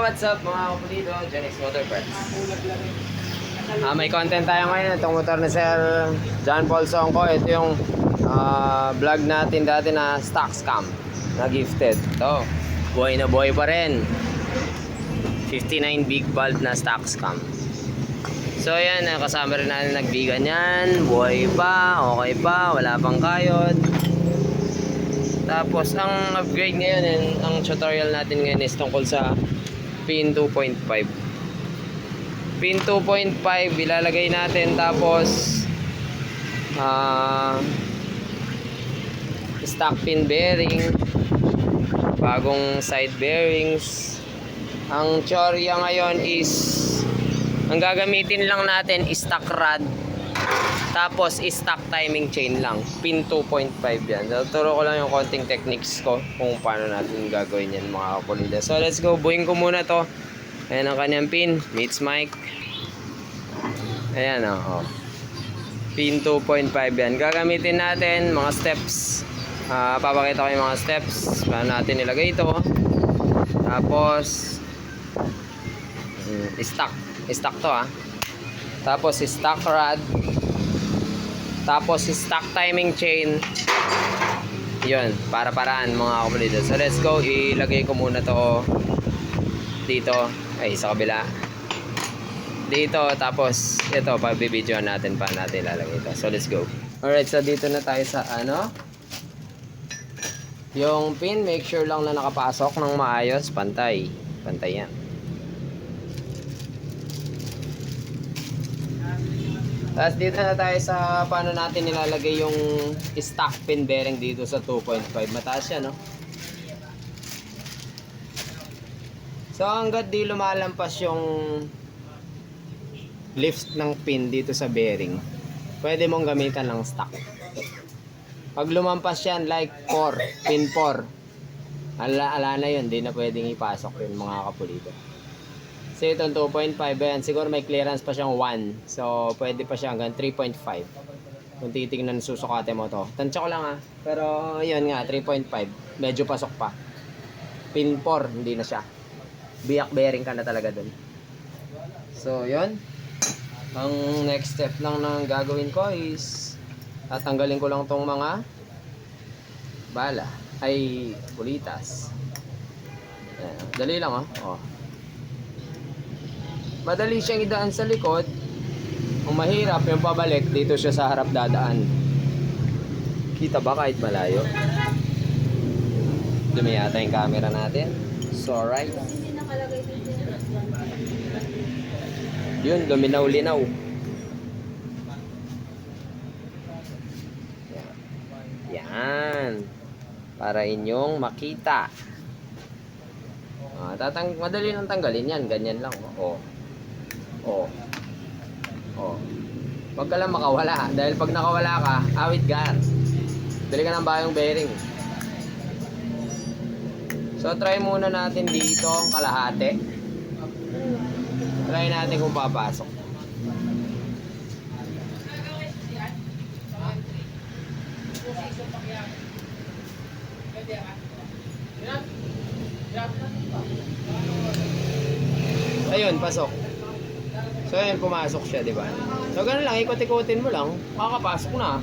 what's up mga kapulido? Janix Motor Parts. May content tayo ngayon. Itong motor ni Sir John Paul Songko. Ito yung vlog natin dati na stock scam na gifted. Ito, buhay na buhay pa rin. 59 big bulb na stock scam. So yan, kasama rin natin nagbigan yan. Buhay pa, okay pa, wala pang kayod. Tapos ang upgrade ngayon, ang tutorial natin ngayon is tungkol sa pin 2.5. Pin 2.5 ilalagay natin, tapos stock pin bearing, bagong side bearings. Ang teorya ngayon is ang gagamitin lang natin is stock rod, tapos stock timing chain lang. Pin 2.5 yan. Tuturo ko lang yung konting techniques ko kung paano natin gagawin yan mga kakulida. So let's go. Buuin ko muna to. Ayan ang kanyang pin. Meets mic. Ayan o. Oh. Pin 2.5 yan. Gagamitin natin mga steps. Papakita ko yung mga steps. Paano natin ilagay ito. Tapos stock to Tapos stock rod. Tapos stock timing chain. Yun, para-paraan mga kapulido. So let's go. Ilagay ko muna to dito. Ay, sa kabila. Dito, tapos ito, pabibidyoan natin pa natin ilalagay ito. So let's go. Alright, so dito na tayo sa yung pin, make sure lang na nakapasok ng maayos. Pantay. Pantay yan. Tapos dito na tayo sa paano natin nilalagay yung stock pin bearing dito sa 2.5. Mataas yan, no? So hanggat di lumalampas yung lift ng pin dito sa bearing, pwede mong gamitan ng stock. Pag lumampas yan like 4, pin 4, ala na yun, di na pwedeng ipasok yun mga kapulido. So itong 2.5 yan, siguro may clearance pa siyang 1. So pwede pa siya hanggang 3.5. Kung titignan susukate mo to. Tansya ko lang pero yun nga, 3.5. Medyo pasok pa. Pin 4, hindi na siya. Biyak bearing ka na talaga dun. So yun. Ang next step lang na gagawin ko is tatanggalin ko lang tong mga bala. Ay, bulitas. Ayan. Dali lang oh. Madali siyang idaan sa likod. Kung mahirap yung pabalik, dito siya sa harap dadaan. Kita ba kahit malayo? Dumi yata yung camera natin. So alright. Yun, luminaw-linaw. Yan. Para inyong makita. Madali nang tanggalin yan. Ganyan lang. Huwag ka lang makawala. Dahil pag nakawala ka, awit ka. Bili ka ng bayong bearing. So try muna natin dito ang kalahati. Try natin kung papasok. Ayun, pasok. So ayun, pumasok siya, di ba? So ganun lang, ikot-ikotin mo lang, makakapasok na.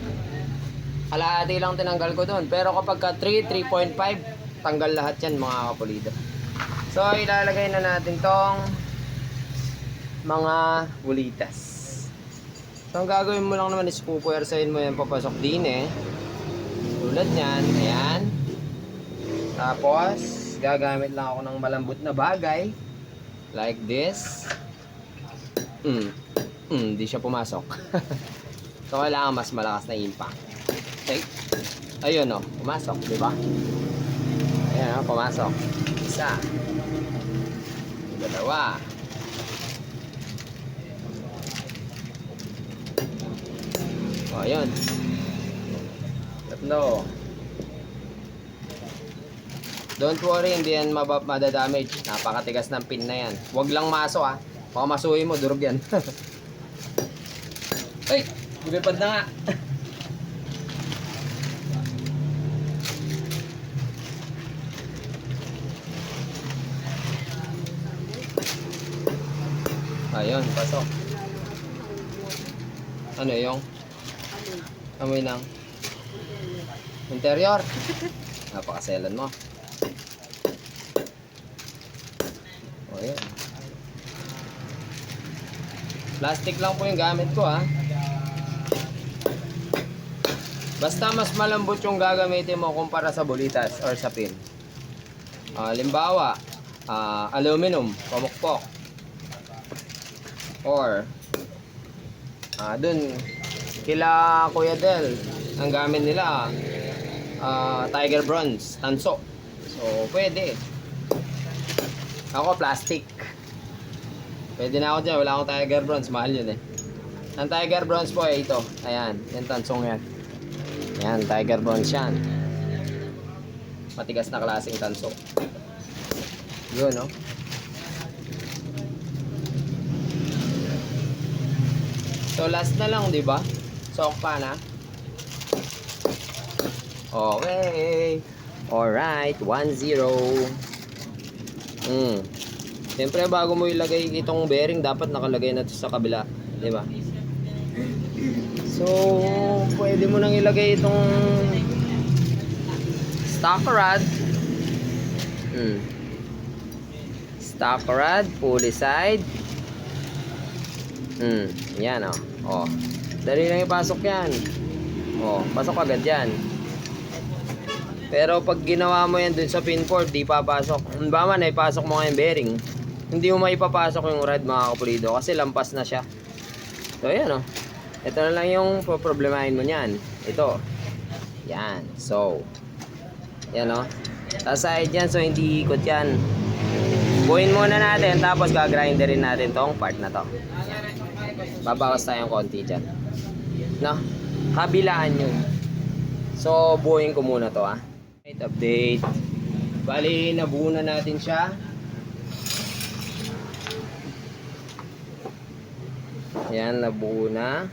Kalahati lang tinanggal ko doon. Pero kapag ka 3, 3.5, tanggal lahat yan mga kapulido. So ilalagay na natin tong mga bulitas. So ang gagawin mo lang naman is pupuwersahin mo yan papasok din tulad nyan, ayan. Tapos gagamit lang ako ng malambot na bagay like this. Hindi siya pumasok. So kailangan mas malakas na impact. Okay. Ayun pumasok, di ba? Ayan pumasok. Isa. Dalawa. Ayun. Tatlo. Don't worry, hindi yan madadamage. Napakatigas ng pin na yan. Huwag lang maso baka masuhin mo, durog yan. Ay! Lumipad na nga. Ayun, pasok. Ano yung? Amoy ng interior. Napakaselan mo. O, yun. Plastic lang po yung gamit ko, ha. Basta mas malambot yung gagamitin mo kumpara sa bulitas or sa pin. Limbawa, aluminum, pamukpok. Or, dun, kila Kuya Del, ang gamit nila, Tiger Bronze, tanso. So, pwede. Ako, plastic. Pwede na ako dyan, wala akong Tiger Bronze, mahal yun eh. Ang Tiger Bronze po ay ito. Ayan, yung tansong yan. Ayan, Tiger Bronze yan. Matigas na klaseng tanso. Yun, no? So, last na lang, di ba? Soak pa na. Okay. Alright, 1-0. Siyempre, bago mo ilagay itong bearing, dapat nakalagay na ito sa kabila. Di ba? So, pwede mo nang ilagay itong stock rod. Stock rod, pulley side. Yan, oh. Dali lang ipasok yan. Pasok agad yan. Pero pag ginawa mo yan dun sa pinboard, di papasok. Ba man, ipasok mo nga yung bearing, hindi mo maipapasok yung rod, mga kapulido, kasi lampas na siya. So, yan, ito na lang yung problemahin mo niyan. Ito. Yan. So, yan, saside yan, so hindi ikot yan. Buuin muna natin, tapos gagrinderin natin tong part na to. Babawas tayong konti dyan. Kabilaan yun. So, buuin ko muna to, update. Bali, nabuo na natin siya. Yan, nabuo na.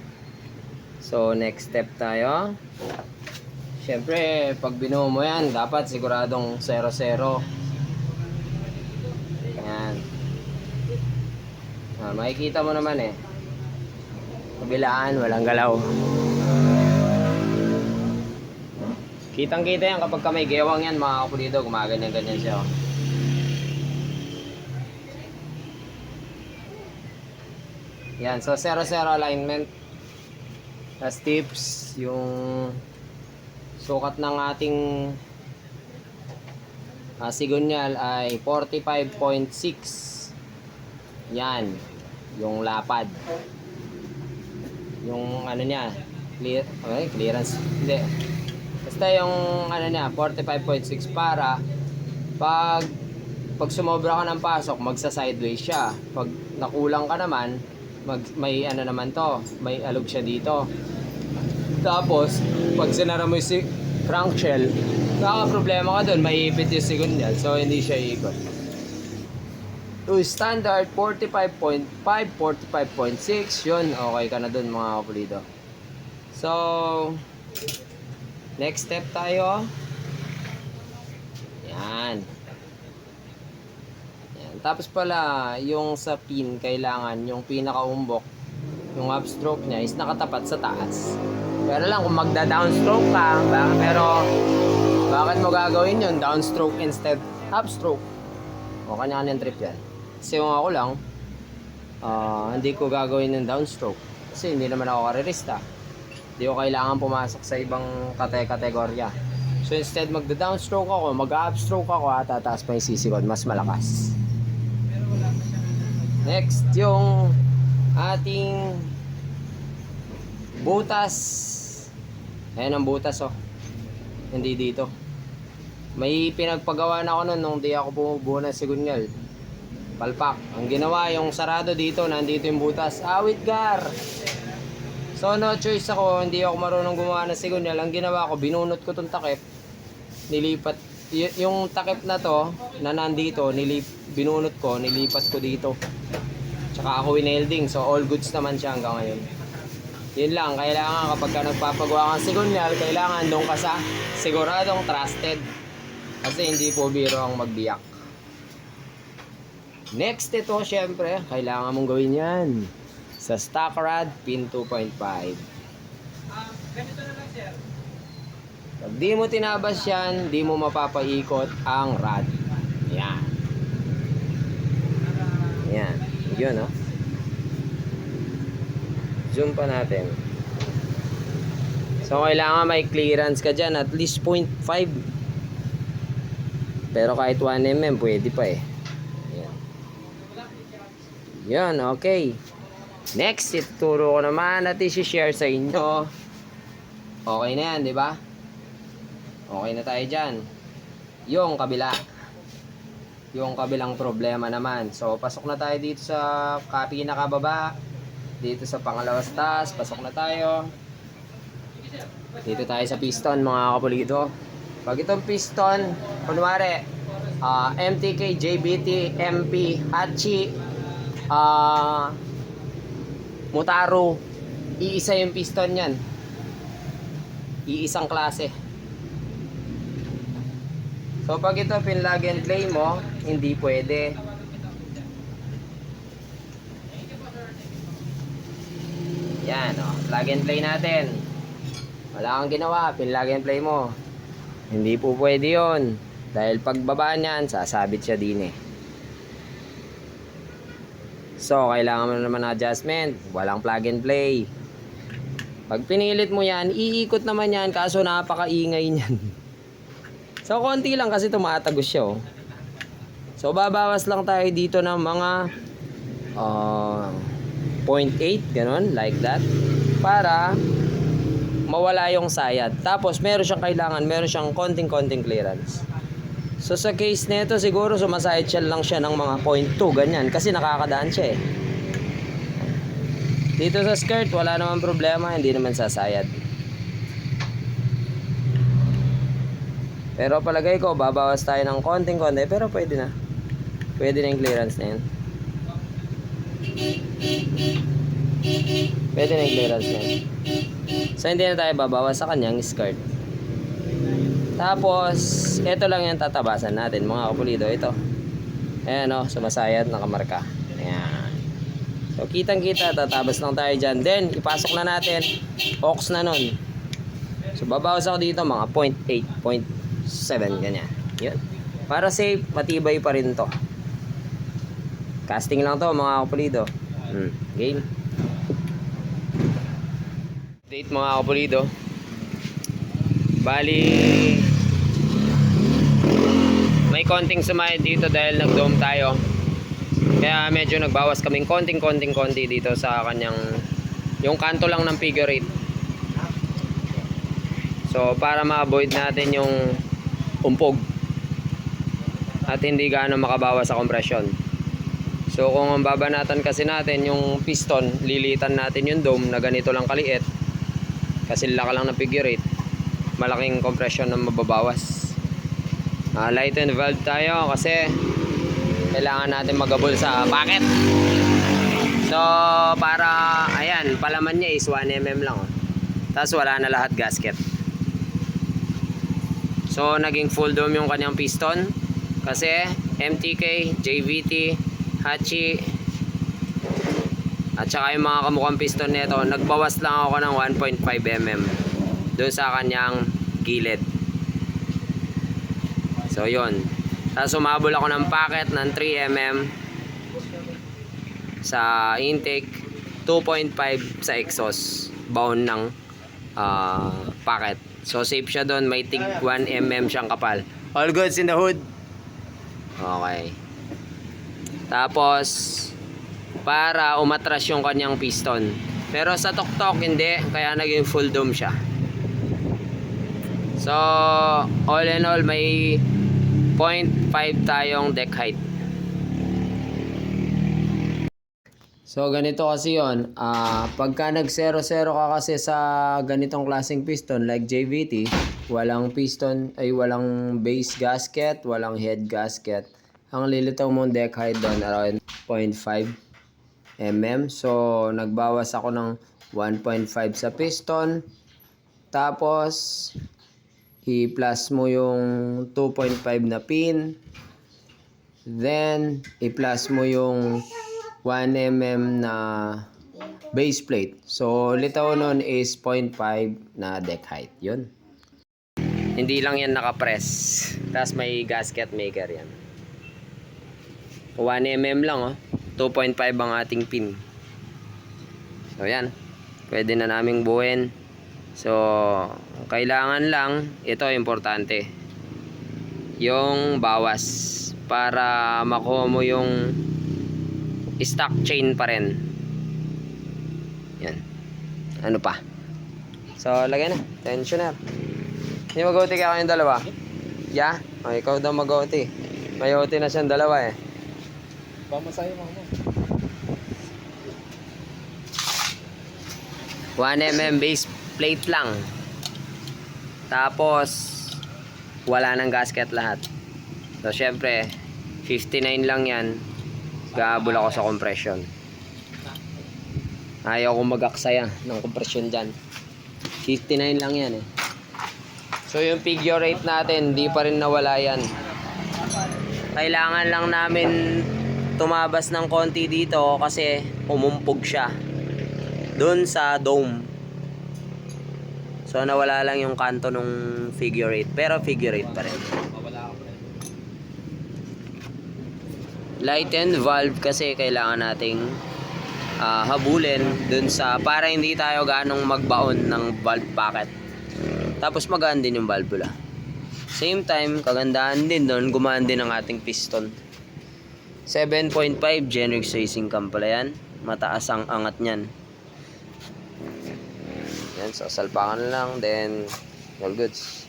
So, next step tayo. Siyempre, pag binuo mo yan, dapat siguradong 0-0. Yan. Makikita mo naman kabilaan, walang galaw. Kitang-kita yan kapag may gewang yan, mga kapulido, gumaganyan-ganyan siya. Yan, so 0-0 alignment. As tips, yung sukat ng ating sigunyal ay 45.6. Yan, yung lapad. Yung niya, clearance. Hindi. Basta yung niya, 45.6 para pag sumobra ka ng pasok, magsa-sideways siya. Pag nakulang ka naman, may naman to, may alog siya dito. Tapos, pag sinara mo yung crankshell, problema ka doon, maiipit yung sigunyal, so hindi siya iikot. To standard 45.5, 45.6, yun, okay ka na doon, mga kapulido. So, next step tayo. Yan. Tapos pala, yung sa pin, kailangan yung pinaka-umbok, yung upstroke niya is nakatapat sa taas. Pero lang, kung magda-downstroke ka, bakit mo gagawin yun? Downstroke instead upstroke. O, kanya-kanyang trip yan. Kasi yung ako lang, hindi ko gagawin yung downstroke. Kasi hindi naman ako karerista. Hindi ko kailangan pumasok sa ibang kategorya. So instead, magda-downstroke ako, mag-upstroke ako, at tataas pa yung sisikod, mas malakas. Next, yung ating butas. Ayan ang butas, hindi dito. May pinagpagawa na ako nun nung di ako bumubuo ng sigunyal. Palpak. Ang ginawa, yung sarado dito, nandito yung butas. Awit gar! So no choice ako, hindi ako marunong gumawa ng sigunyal. Ang ginawa ko, binunot ko tong takip. Nilipat. Yung takip na to, na nandito, binunot ko, nilipat ko dito. Tsaka ako winelding, so all goods naman siya hanggang ngayon. Yun lang, kailangan kapag ka nagpapagawa kang sigunyal, kailangan doon ka sa siguradong trusted. Kasi hindi po biro ang magbiyak. Next ito, syempre, kailangan mong gawin yan. Sa stock rod, pin 2.5. Ganito na lang, sir. Pag di mo tinabas yan, di mo mapapaikot ang rod. Yan. Yan. Yun, no? Zoom pa natin. So, kailangan may clearance ka dyan, at least 0.5. Pero kahit 1 mm, pwede pa eh. Yan. Yan, okay. Next, ituturo ko naman at i-share sa inyo. Okay na yan, di ba? Okay na tayo dyan. Yung kabila. Yung kabilang problema naman. So, pasok na tayo dito sa pinakababa. Dito sa pangalawas taas. Pasok na tayo. Dito tayo sa piston, mga kapulido. Pag itong piston, kunwari, MTK, JBT, MP, Hachi, Mutaro, iisa yung piston yan. Iisang klase. So pag ito pinlug and play mo, hindi pwede. Yan, plug and play natin. Wala kang ginawa, pinlug and play mo. Hindi po pwede yun. Dahil pagbaba niyan, sasabit siya din eh. So, kailangan mo naman ng adjustment. Walang plug and play. Pag pinilit mo yan, iikot naman yan, kaso napakaingay niyan. So, konti lang kasi tumatagos siya. So, babawas lang tayo dito ng mga 0.8, ganun, like that. Para mawala yung sayad. Tapos, meron siyang konting clearance. So, sa case nito, siguro sumasayad siya lang siya ng mga 0.2, ganyan. Kasi nakakadaan siya eh. Dito sa skirt, wala naman problema, hindi naman sasayad. Pero palagay ko, babawas tayo ng konti, pero pwede na. Pwede na yung clearance na yun. Pwede na yung clearance na yun. So, hindi na tayo babawas sa kanyang skirt. Tapos, ito lang yung tatabasan natin, mga kapulido. Ito. Ayan, sumasayad, nakamarka. Ayan. So, kitang-kita, tatabas lang tayo dyan. Then, ipasok na natin. Ox na nun. So, babawas ako dito, mga 0.8, 0.7, ganyan. Yun. Para safe, matibay pa rin to. Casting lang to, mga kapulido. Game. Update, mga kapulido. Bali, may konting sumayad dito dahil nag-dome tayo. Kaya medyo nagbawas kaming konting dito sa kanyang, yung kanto lang ng figure 8. So, para ma-avoid natin yung umpog at hindi gaano makabawas sa compression. So, kung ang babanatan kasi natin yung piston, lilitan natin yung dome na ganito lang kaliit kasi laka lang ng figure 8, malaking compression na mababawas. Light and valve tayo kasi kailangan natin magabol sa packet. So, para, ayan, palaman niya is 1 mm lang. Tapos wala na lahat gasket. So, naging full dome yung kanyang piston. Kasi, MTK, JVT, Hachi, at saka yung mga kamukhang piston nito, nagbawas lang ako ng 1.5 mm doon sa kanyang gilid. So, yun. Tapos, umabol ako ng packet ng 3 mm sa intake, 2.5 sa exhaust bound ng packet. So, safe siya doon. May tig 1 mm siyang kapal. All goods in the hood. Okay. Tapos, para umatras yung kanyang piston. Pero sa tuktok, hindi. Kaya naging full dome siya. So, all in all, may 0.5 tayong deck height. So, ganito kasi yun. Pagka nag-0-0 ka kasi sa ganitong klaseng piston like JVT, walang piston, ay walang base gasket, walang head gasket. Ang lilitaw mong deck height doon around 0.5 mm. So, nagbawas ako ng 1.5 sa piston. Tapos, i-plus mo yung 2.5 na pin. Then, i-plus mo yung 1 mm na base plate. So, litaw nun is 0.5 na deck height. Yun. Hindi lang yan nakapress. Tapos may gasket maker yan. 1 mm lang, oh. 2.5 ang ating pin. So, yan. Pwede na naming buuin. So, kailangan lang, ito importante, yung bawas para makuha mo yung stock chain pa rin. Yan. Ano pa? So, lagay na. Tensioner. Hindi mag-OT ka kayong dalawa? Yeah? O, ikaw daw mag-OT. May OT na siyang dalawa eh. Pamasahe mo mo. 1 mm base plate lang. Tapos wala nang gasket lahat. So syempre 59 lang yan. Gahabol ako sa compression. Ayaw ko mag-aksaya ng compression dyan. 59 lang yan eh. So yung figure eight natin, di pa rin nawala yan. Kailangan lang namin tumabas ng konti dito kasi umumpog siya doon sa dome. So nawala lang yung kanto nung figure eight, pero figure eight pa rin. Light and valve kasi kailangan nating habulin dun sa para hindi tayo ganong magbaon ng valve packet. Tapos magaan din yung valvula. Same time, kagandahan din doon, gumaan din ang ating piston. 7.5 Genrex Racing Cam pala yan. Mataas ang angat niyan. Yan, so salpakan lang, then all goods.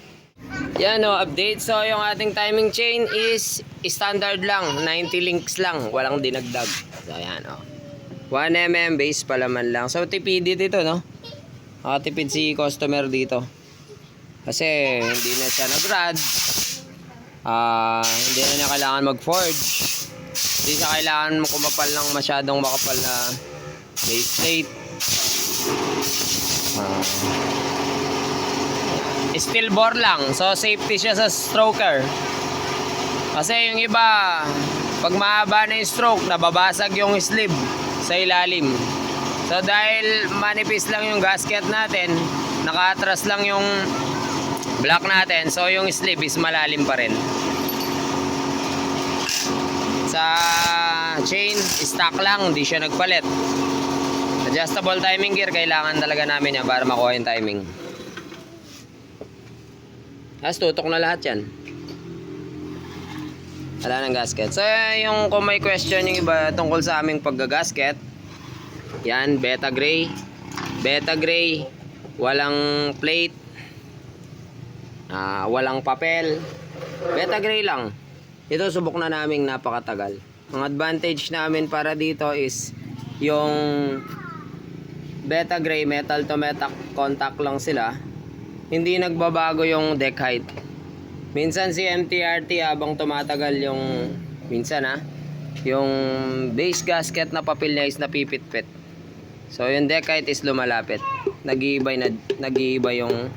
Yan o, update. So yung ating timing chain is standard lang, 90 links lang, walang dinagdag. So yan o, 1 mm base palaman lang. So tipid dito no, tipid si customer dito kasi hindi na siya nag-rad, hindi na niya kailangan mag-forge, hindi siya kailangan kumapal ng masyadong makapal na base plate. Steel bore lang, so safety siya sa stroker. Kasi yung iba, pag mahaba na yung stroke, nababasag yung sleeve sa ilalim. So dahil manipis lang yung gasket natin, naka-atras lang yung block natin, so yung sleeve is malalim pa rin. Sa chain, stock lang, hindi siya nagpalit. Adjustable timing gear, kailangan talaga namin yan para makuha yung timing. Tapos tutok na lahat yan. Wala ng gasket. So yung kung may question yung iba tungkol sa aming paggagasket, yan, beta gray. Beta gray, walang plate, walang papel. Beta gray lang. Ito subok na naming napakatagal. Ang advantage namin para dito is yung beta gray, metal to metal contact lang sila. Hindi nagbabago yung deck height. Minsan si MTRT habang tumatagal yung yung base gasket na papel niya is napipitpit. So yung deck height is lumalapit. Nag-iiba yung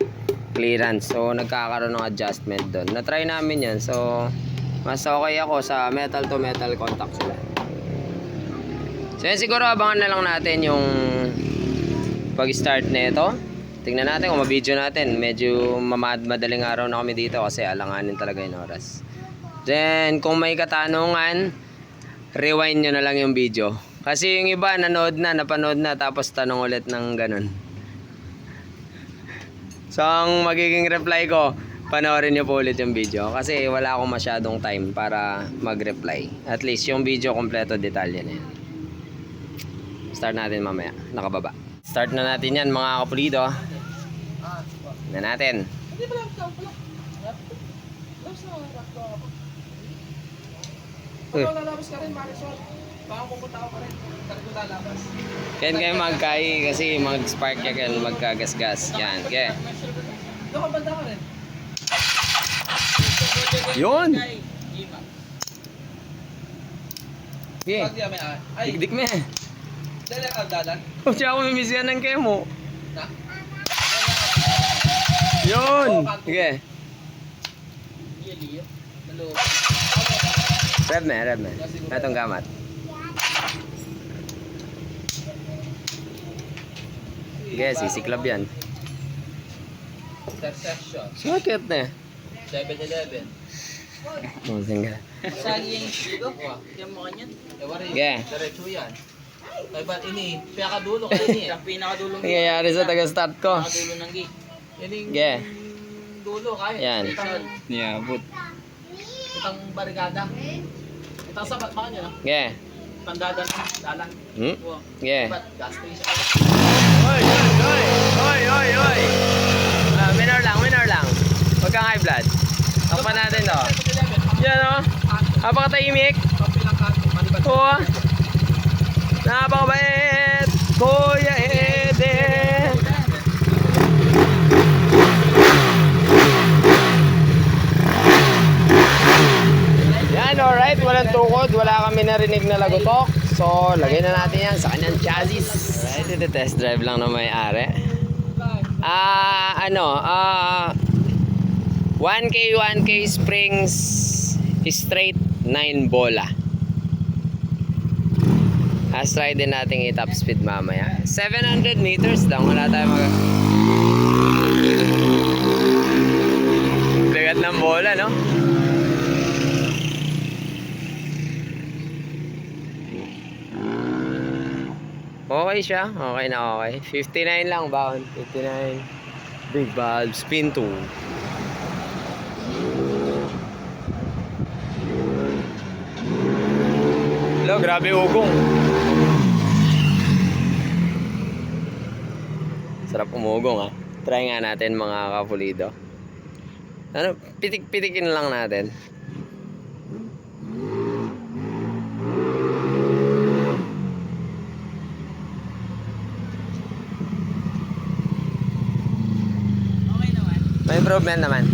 clearance. So nagkakaroon ng adjustment doon. Na-try namin yan. So mas okay ako sa metal to metal contact sila. So yan, siguro abangan na lang natin yung pag-start na ito. Tingnan natin kung ma-video natin. Medyo madaling araw na kami dito kasi alanganin talaga yung oras. Then kung may katanungan, rewind nyo na lang yung video. Kasi yung iba napanood na tapos tanong ulit ng ganun. So ang magiging reply ko, panoorin nyo po ulit yung video. Kasi wala akong masyadong time para mag-reply. At least yung video kompleto detalye na yan. Start natin mamaya, nakababa. Start na natin yan mga kapulido. Na natin. Hindi pala ito pala. Labas na ako. Pag lalabas ka rin, Marisol. Baka pupunta ako pa rin. Talagang lalabas. Kaya kayo magkai kasi mag-spark yan, magkagasgas. Yan, kaya. Doon ka banda ka rin. Yun! Okay. Ay, Dikdik me. dali ka dadan. Kung siya ako mimiss yan ng kemo. Na? Yun! Sige. Liyo. Nalo. Rev me. Itong gamat. Sige, sisiklab yan. Intersection. Sakit na. 7-Eleven. Musing ka. Saging dito. Yan mo kanyan. Ewan rin. Sige. Diretso yan. Ay ba't ini? Pinakadulo ka ini. Ang pinakadulo ng Nangyayari sa taga-start ko. pinakadulo ng gate. Yan yung Sige. dulo kaya. Yan. Niabot. Itang barikada. Itang sabat pa kanya. Sige. Itang dadan. Dalan. Hmm? Sige. Ba't gas station? Oy! Minor lang. Huwag kang high blood. Takpan natin to. 7-Eleven. Yan o. Napakatahimik. Kapilang kanto. Malibad. Oo. Napakabait. Kuya Ede. Yan, alright. Walang tukod. Wala kami narinig na lagotok. So, lagay na natin yan sa kanyang chassis. Alright, ito test drive lang na may-ari. 1K Springs straight 9 bola. Last try din natin i-top speed mamaya. 700 meters lang. Wala tayo lagat ng bola, no? Okay siya. Okay na okay. 59 lang baon. 59. Big valve. Spin 2. Hello, grabe ugong. Sarap umugong, ha. Try nga natin mga kapulido. Ano, pitik-pitikin lang natin. Okay naman. May improvement naman.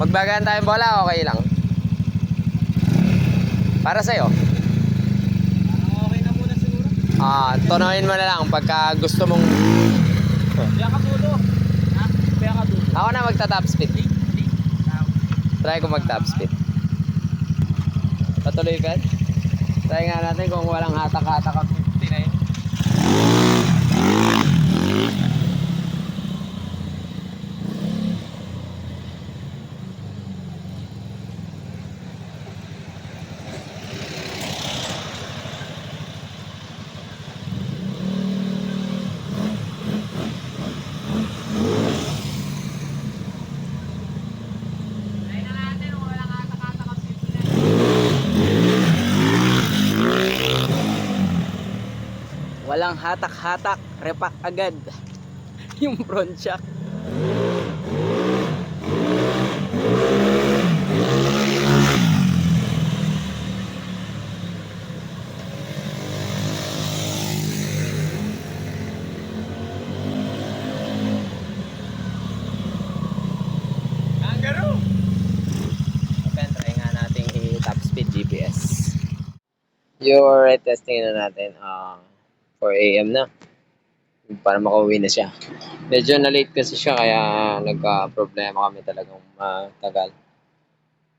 Pagbagaan tayo bola, okay lang. Para sa'yo. Okay na muna siguro. Tonohin mo na lang pagka gusto mong... Kaya ka dulo. Ha? Kaya ka dulo. Ako na magta-top speed. Try ko mag-top speed. Patuloy ka. Try nga natin kung walang hatak-hatak ang 59. Walang hatak-hatak, repack agad. Yung front shock. Kangaroo! Okay, try nga natin i-top speed GPS. Yung testing na natin 4 AM na para makauwi na siya. Medyo na-late kasi siya kaya nagka-problema kami talagang matagal.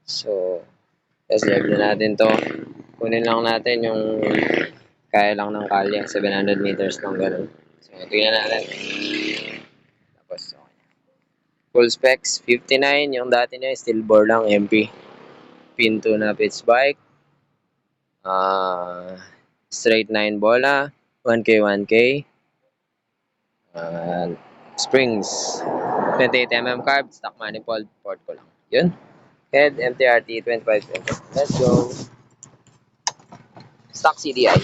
So, test drive na natin to. Kunin lang natin yung kaya lang ng kalye. 700 meters lang ganun. So, tingnan natin. Tapos, okay. Full specs, 59. Yung dati niya, steel bore lang, MP. Pin 2 na pitch bike. Straight 9 bola. 1K. Springs. 28mm carb. Stock manifold. Port ko lang. Yun. Head MTRT 25. Let's go. Stock CDI.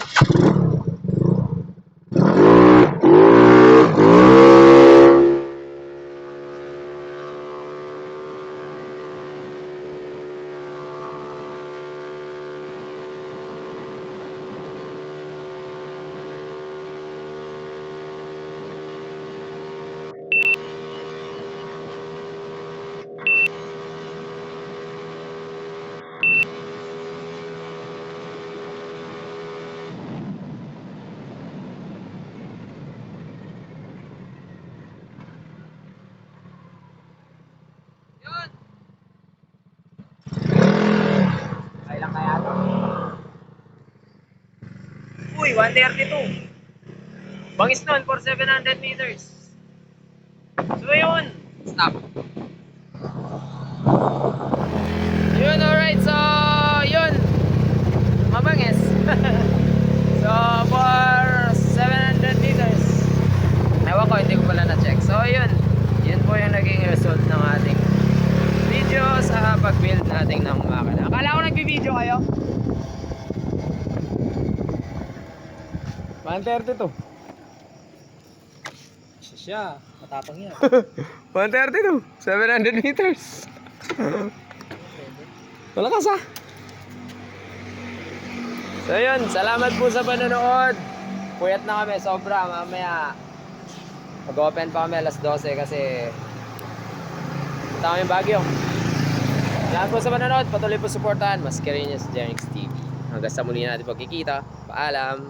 132. Bangis nun for 700 meters. So yun, stop. Yun, alright. So, yun. Mabangis. So, for 700 meters. Ewan ko, hindi ko pala na-check. So, yun. Yun po yung naging result ng ating video sa pag-build natin ng makina. Akala ko nagbi-video kayo. 132. Siya, matapang yan. 132. 700 meters. Malakas ah. So yun, salamat po sa panonood. Puyat na kami, sobra. Mamaya mag-open pa kami alas 12 kasi punta kami Baguio. Salamat po sa panonood. Patuloy po supportahan. Mas Mascareñas Genix TV. Hanggang sa muli natin pagkikita. Paalam.